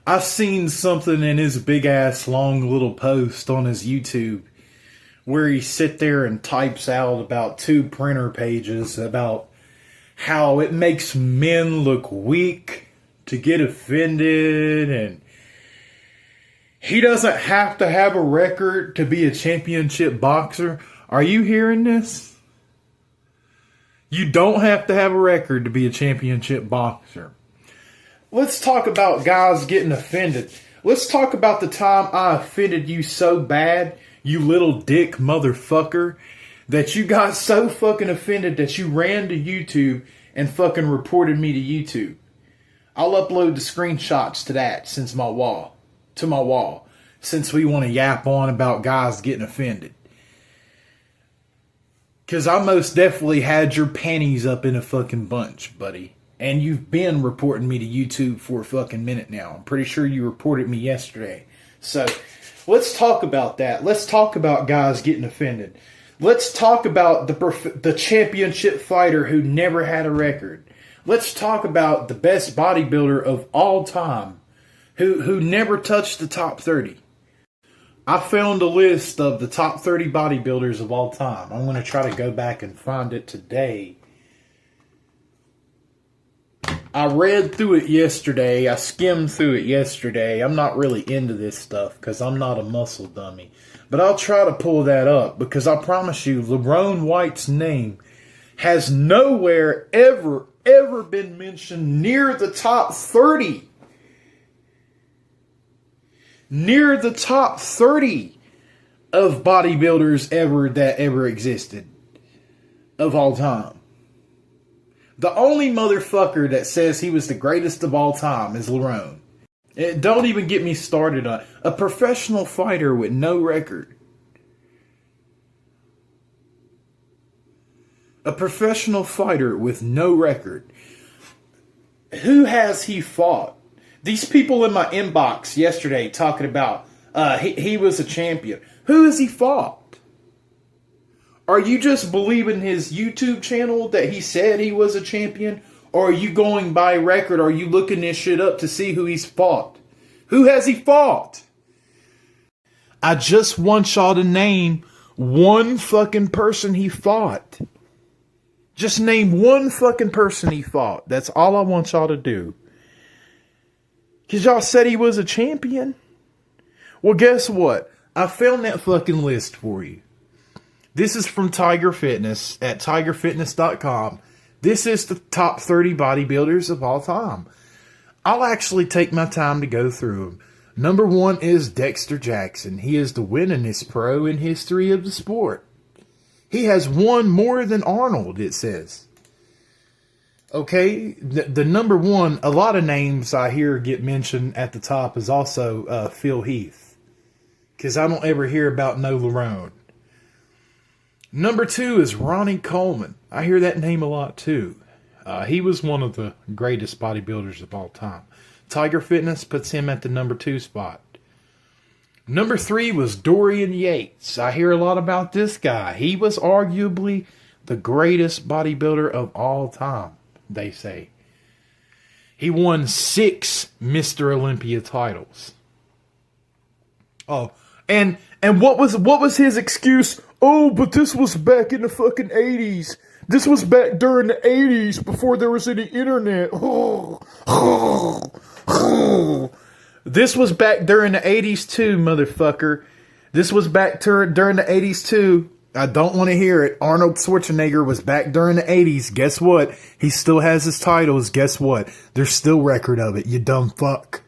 I seen something in his big ass long little post on his YouTube where he sit there and types out about 2 printer pages about how it makes men look weak to get offended, and he doesn't have to have a record to be a championship boxer. Are you hearing this? You don't have to have a record to be a championship boxer. Let's talk about guys getting offended. Let's talk about the time I offended you so bad, you little dick motherfucker, that you got so fucking offended that you ran to YouTube and fucking reported me to YouTube. I'll upload the screenshots to that since my wall. Since we want to yap on about guys getting offended. Because I most definitely had your panties up in a fucking bunch, buddy. And you've been reporting me to YouTube for a fucking minute now. I'm pretty sure you reported me yesterday. So, let's talk about that. Let's talk about guys getting offended. Let's talk about the championship fighter who never had a record. Let's talk about the best bodybuilder of all time who never touched the top 30. I found a list of the top 30 bodybuilders of all time. I'm going to try to go back and find it today. I read through it yesterday. I skimmed through it yesterday. I'm not really into this stuff because I'm not a muscle dummy. But I'll try to pull that up because I promise you, Lerone White's name has nowhere ever been mentioned near the top 30. Near the top 30 of bodybuilders that ever existed of all time. The only motherfucker that says he was the greatest of all time is Lerone. Don't even get me started on a professional fighter with no record. A professional fighter with no record. Who has he fought? These people in my inbox yesterday talking about he was a champion. Who has he fought? Are you just believing his YouTube channel that he said he was a champion? Or are you going by record? Are you looking this shit up to see who he's fought? Who has he fought? I just want y'all to name one fucking person he fought. Just name one fucking person he fought. That's all I want y'all to do. Because y'all said he was a champion. Well, guess what? I found that fucking list for you. This is from Tiger Fitness at tigerfitness.com. This is the top 30 bodybuilders of all time. I'll actually take my time to go through them. Number 1 is Dexter Jackson. He is the winningest pro in history of the sport. He has won more than Arnold, it says. Okay, the number 1, a lot of names I hear get mentioned at the top is also Phil Heath. Because I don't ever hear about no Lerone. Number 2 is Ronnie Coleman. I hear that name a lot too. He was one of the greatest bodybuilders of all time. Tiger Fitness puts him at the number 2 spot. Number 3 was Dorian Yates. I hear a lot about this guy. He was arguably the greatest bodybuilder of all time, they say. He won 6 Mr. Olympia titles. Oh, and what was his excuse? Oh, but this was back in the fucking 80s. This was back during the 80s before there was any internet. This was back during the 80s too, motherfucker. This was back during the 80s too. I don't want to hear it. Arnold Schwarzenegger was back during the 80s. Guess what? He still has his titles. Guess what? There's still record of it, you dumb fuck.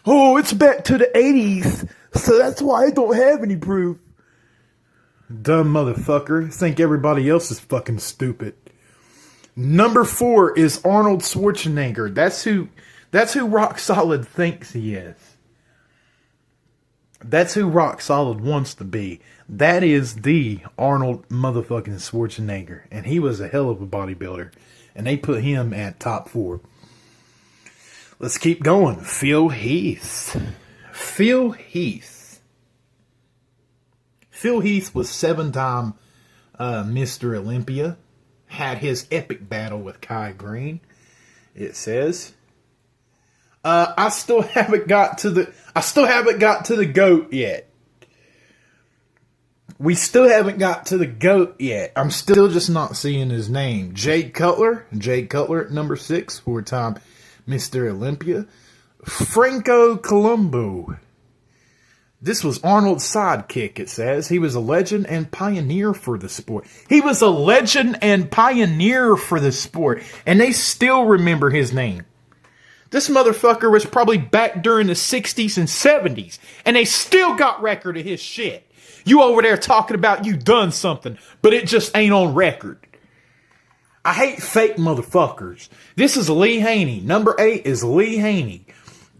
Oh, it's back to the 80s, so that's why I don't have any proof. Dumb motherfucker. Think everybody else is fucking stupid. Number 4 is Arnold Schwarzenegger. That's who Rock Solid thinks he is. That's who Rock Solid wants to be. That is the Arnold motherfucking Schwarzenegger. And he was a hell of a bodybuilder. And they put him at top 4. Let's keep going. Phil Heath. Phil Heath. Phil Heath was 7-time Mr. Olympia. Had his epic battle with Kai Green, it says. I still haven't got to the GOAT yet. We still haven't got to the GOAT yet. I'm still just not seeing his name. Jake Cutler at number 6, 4-time Mr. Olympia. Franco Colombo. This was Arnold's sidekick, it says. He was a legend and pioneer for the sport. He was a legend and pioneer for the sport. And they still remember his name. This motherfucker was probably back during the 60s and 70s. And they still got record of his shit. You over there talking about you done something, but it just ain't on record. I hate fake motherfuckers. This is Lee Haney. Number 8 is Lee Haney.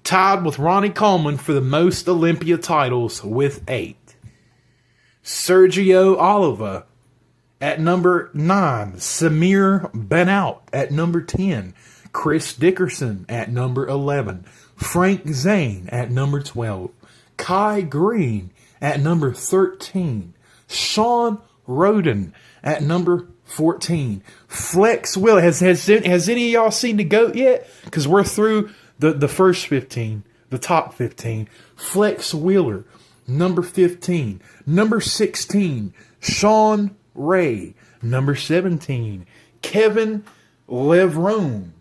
Tied with Ronnie Coleman for the most Olympia titles with 8. Sergio Oliva at number 9. Samir Benout at number 10. Chris Dickerson at number 11. Frank Zane at number 12. Kai Green at number 13. Sean Roden at number 14. Flex Will. Has any of y'all seen the GOAT yet? Because we're through the first 15, the top 15. Flex Wheeler, number 15. Number 16, Sean Ray. Number 17, Kevin Levrone.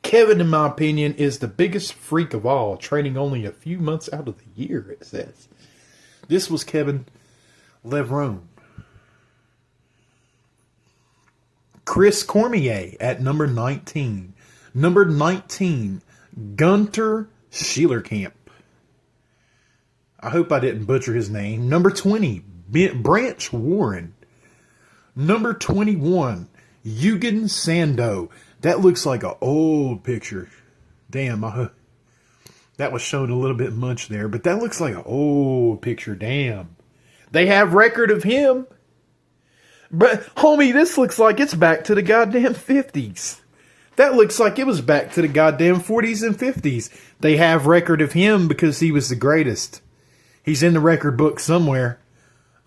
Kevin, in my opinion, is the biggest freak of all, training only a few months out of the year, it says. This was Kevin Levrone. Chris Cormier at number 19. Number 19, Gunter Schielerkamp. I hope I didn't butcher his name. Number 20, Branch Warren. Number 21, Eugen Sando. That looks like an old picture. Damn, that was shown a little bit much there, but that looks like an old picture. Damn. They have record of him. But, homie, this looks like it's back to the goddamn 50s. That looks like it was back to the goddamn 40s and 50s. They have record of him because he was the greatest. He's in the record book somewhere.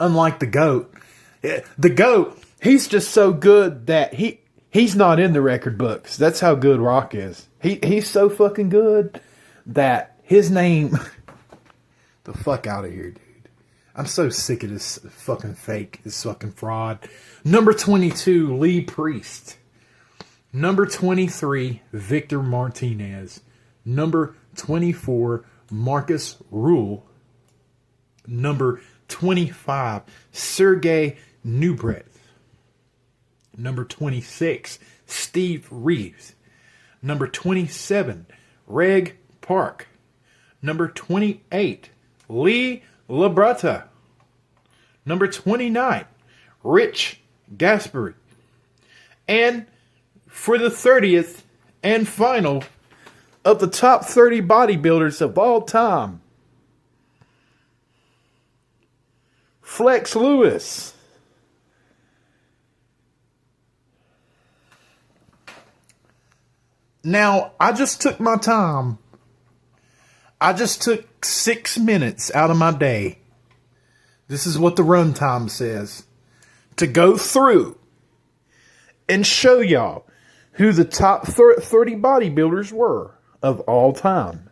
Unlike the GOAT. The GOAT, he's just so good that he's not in the record books. That's how good Rock is. He's so fucking good that his name... The fuck out of here, dude. I'm so sick of this fucking fake, this fucking fraud. Number 22, Lee Priest. Number 23, Victor Martinez. Number 24, Marcus Rule. Number 25, Sergey Nubret. Number 26, Steve Reeves. Number 27, Reg Park. Number 28, Lee Labrata. Number 29, Rich Gaspari. And for the 30th and final of the top 30 bodybuilders of all time, Flex Lewis. Now, I just took my time. I just took 6 minutes out of my day. This is what the runtime says. To go through and show y'all who the top 30 bodybuilders were of all time.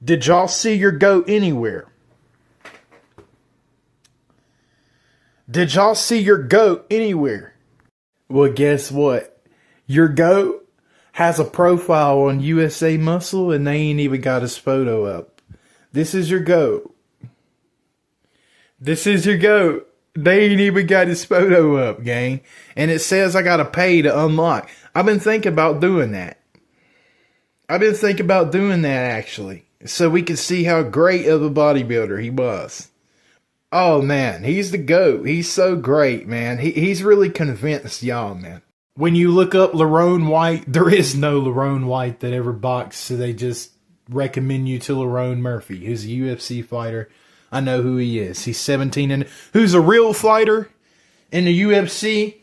Did y'all see your GOAT anywhere? Did y'all see your GOAT anywhere? Well, guess what? Your GOAT has a profile on USA Muscle and they ain't even got his photo up. This is your GOAT. This is your GOAT. They ain't even got his photo up, gang. And it says I gotta pay to unlock. I've been thinking about doing that. Actually. So we can see how great of a bodybuilder he was. Oh, man. He's the GOAT. He's so great, man. He's really convinced y'all, man. When you look up Lerone White, there is no Lerone White that ever boxed, so they just recommend you to Lerone Murphy, who's a UFC fighter. I know who he is. He's 17 and who's a real fighter in the UFC,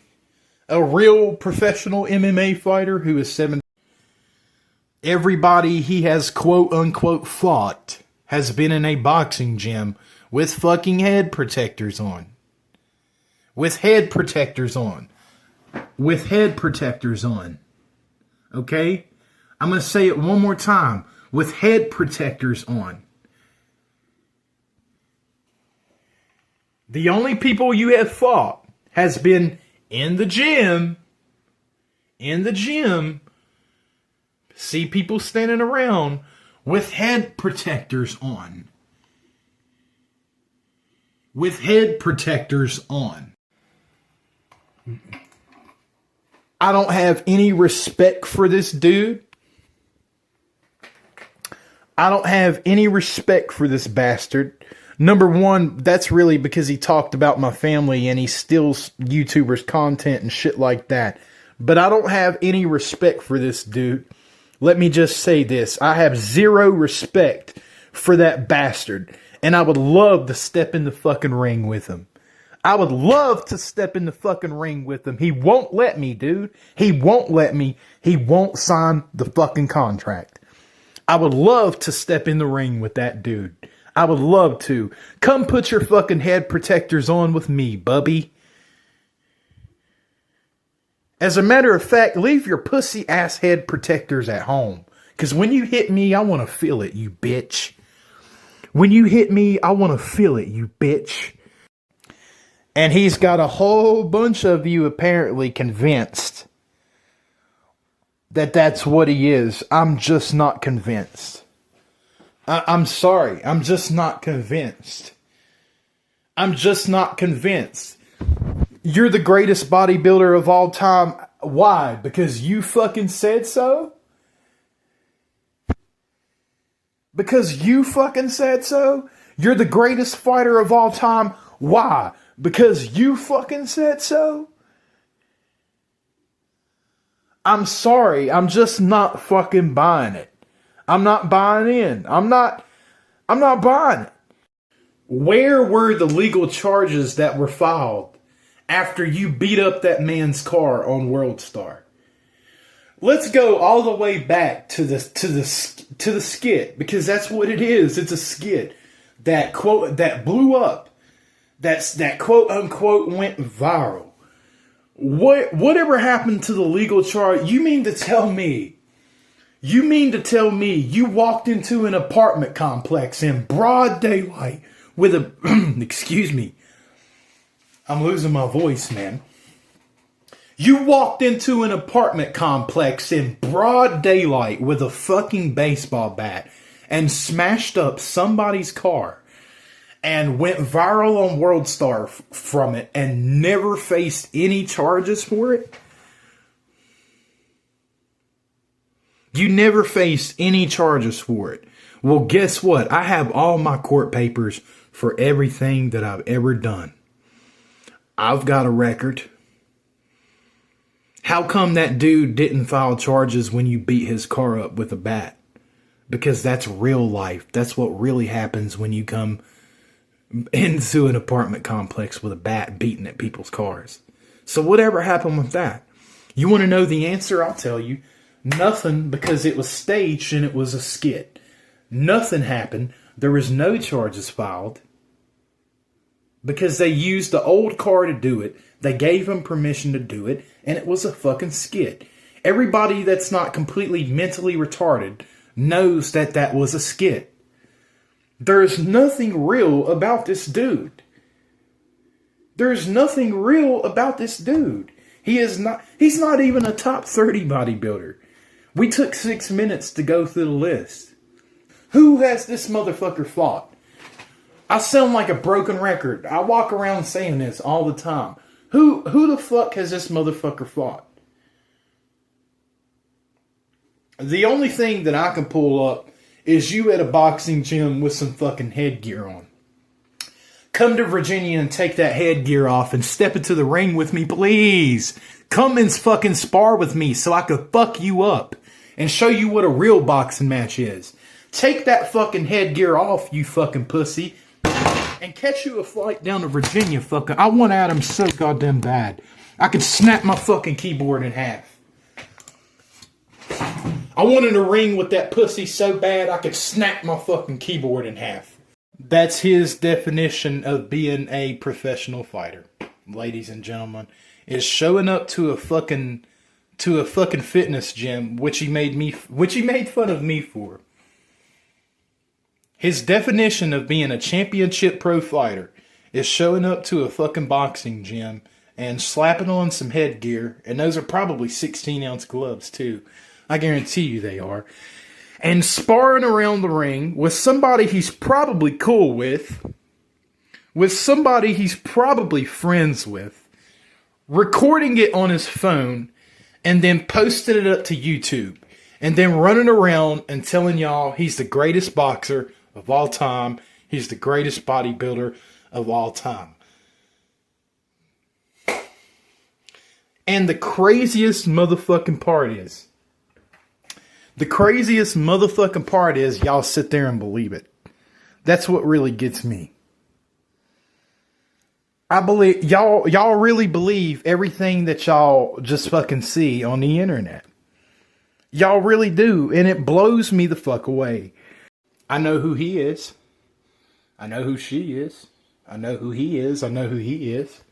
a real professional MMA fighter who is 17. Everybody he has quote unquote fought has been in a boxing gym with fucking head protectors on. With head protectors on. Okay? I'm going to say it one more time. With head protectors on. The only people you have fought has been in the gym. In the gym. See people standing around with head protectors on. With head protectors on. I don't have any respect for this dude. I don't have any respect for this bastard. Number one, that's really because he talked about my family and he steals YouTubers' content and shit like that. But I don't have any respect for this dude. Let me just say this. I have zero respect for that bastard. And I would love to step in the fucking ring with him. I would love to step in the fucking ring with him. He won't let me, dude. He won't let me. He won't sign the fucking contract. I would love to step in the ring with that dude. I would love to. Come put your fucking head protectors on with me, bubby. As a matter of fact, leave your pussy ass head protectors at home. Because when you hit me, I want to feel it, you bitch. When you hit me, I want to feel it, you bitch. And he's got a whole bunch of you apparently convinced that that's what he is. I'm just not convinced. I'm sorry. I'm just not convinced. I'm just not convinced. You're the greatest bodybuilder of all time. Why? Because you fucking said so? Because you fucking said so? You're the greatest fighter of all time. Why? Because you fucking said so? I'm sorry. I'm just not fucking buying it. I'm not buying in. I'm not buying it. Where were the legal charges that were filed after you beat up that man's car on World Star? Let's go all the way back to the skit, because that's what it is. It's a skit that blew up. That quote unquote went viral. Whatever happened to the legal charge? You mean to tell me you walked into an apartment complex in broad daylight with a excuse me. I'm losing my voice, man. You walked into an apartment complex in broad daylight with a fucking baseball bat and smashed up somebody's car and went viral on World Star from it and never faced any charges for it? You never faced any charges for it. Well, guess what? I have all my court papers for everything that I've ever done. I've got a record. How come that dude didn't file charges when you beat his car up with a bat? Because that's real life. That's what really happens when you come into an apartment complex with a bat beating at people's cars. So whatever happened with that? You want to know the answer? I'll tell you. Nothing, because it was staged and it was a skit. Nothing happened. There was no charges filed. Because they used the old car to do it. They gave him permission to do it. And it was a fucking skit. Everybody that's not completely mentally retarded knows that that was a skit. There's nothing real about this dude. There's nothing real about this dude. He's not even a top 30 bodybuilder. We took 6 minutes to go through the list. Who has this motherfucker fought? I sound like a broken record. I walk around saying this all the time. Who the fuck has this motherfucker fought? The only thing that I can pull up is you at a boxing gym with some fucking headgear on. Come to Virginia and take that headgear off and step into the ring with me, please. Come and fucking spar with me so I could fuck you up and show you what a real boxing match is. Take that fucking headgear off, you fucking pussy, and catch you a flight down to Virginia, fucking. I want Adam so goddamn bad. I could snap my fucking keyboard in half. I want in a ring with that pussy so bad I could snap my fucking keyboard in half. That's his definition of being a professional fighter, ladies and gentlemen, is showing up to a fucking to a fucking fitness gym, which he made fun of me for. His definition of being a championship pro fighter is showing up to a fucking boxing gym and slapping on some headgear, and those are probably 16-ounce gloves too. I guarantee you they are. And sparring around the ring with somebody he's probably cool with somebody he's probably friends with, recording it on his phone, and then posting it up to YouTube, and then running around and telling y'all he's the greatest boxer of all time, he's the greatest bodybuilder of all time. And the craziest motherfucking part is, y'all sit there and believe it. That's what really gets me. I believe y'all really believe everything that y'all just fucking see on the internet. Y'all really do, and it blows me the fuck away. I know who he is. I know who she is. I know who he is. I know who he is.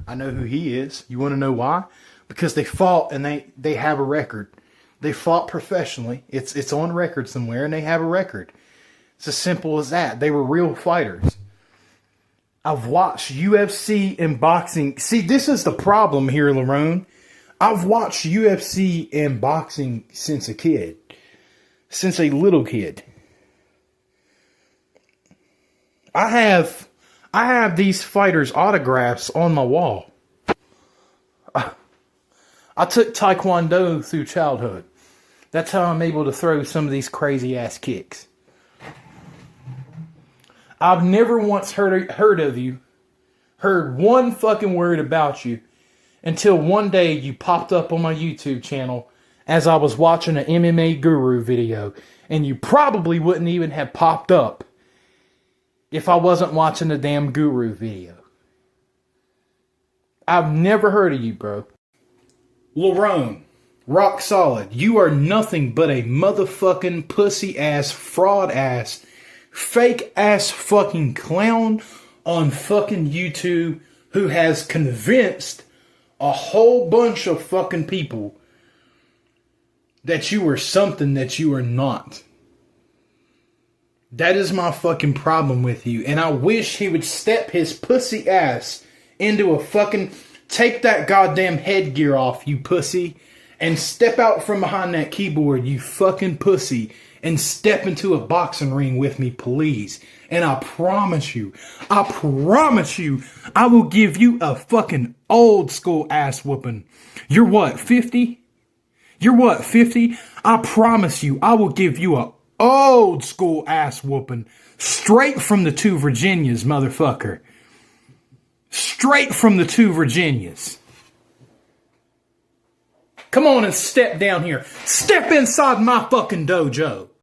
I know who he is. You want to know why? Because they fought and they have a record. They fought professionally. It's on record somewhere, and they have a record. It's as simple as that. They were real fighters. I've watched UFC and boxing. See, this is the problem here, Lerone. I've watched UFC and boxing since a kid. Since a little kid. I have these fighters' autographs on my wall. I took Taekwondo through childhood. That's how I'm able to throw some of these crazy ass kicks. I've never once heard of you, heard one fucking word about you, until one day you popped up on my YouTube channel as I was watching an MMA Guru video, and you probably wouldn't even have popped up if I wasn't watching the damn Guru video. I've never heard of you, bro. Lerone, rock solid. You are nothing but a motherfucking pussy ass, fraud ass, fake ass fucking clown on fucking YouTube who has convinced a whole bunch of fucking people that you are something that you are not. That is my fucking problem with you. And I wish he would step his pussy ass into a fucking... Take that goddamn headgear off, you pussy. And step out from behind that keyboard, you fucking pussy. And step into a boxing ring with me, please. And I promise you, I will give you a fucking old school ass whooping. You're what, 50? You're what, 50? I promise you, I will give you a old school ass whooping. Straight from the 2 Virginias, motherfucker. Straight from the 2 Virginias. Come on and step down here. Step inside my fucking dojo.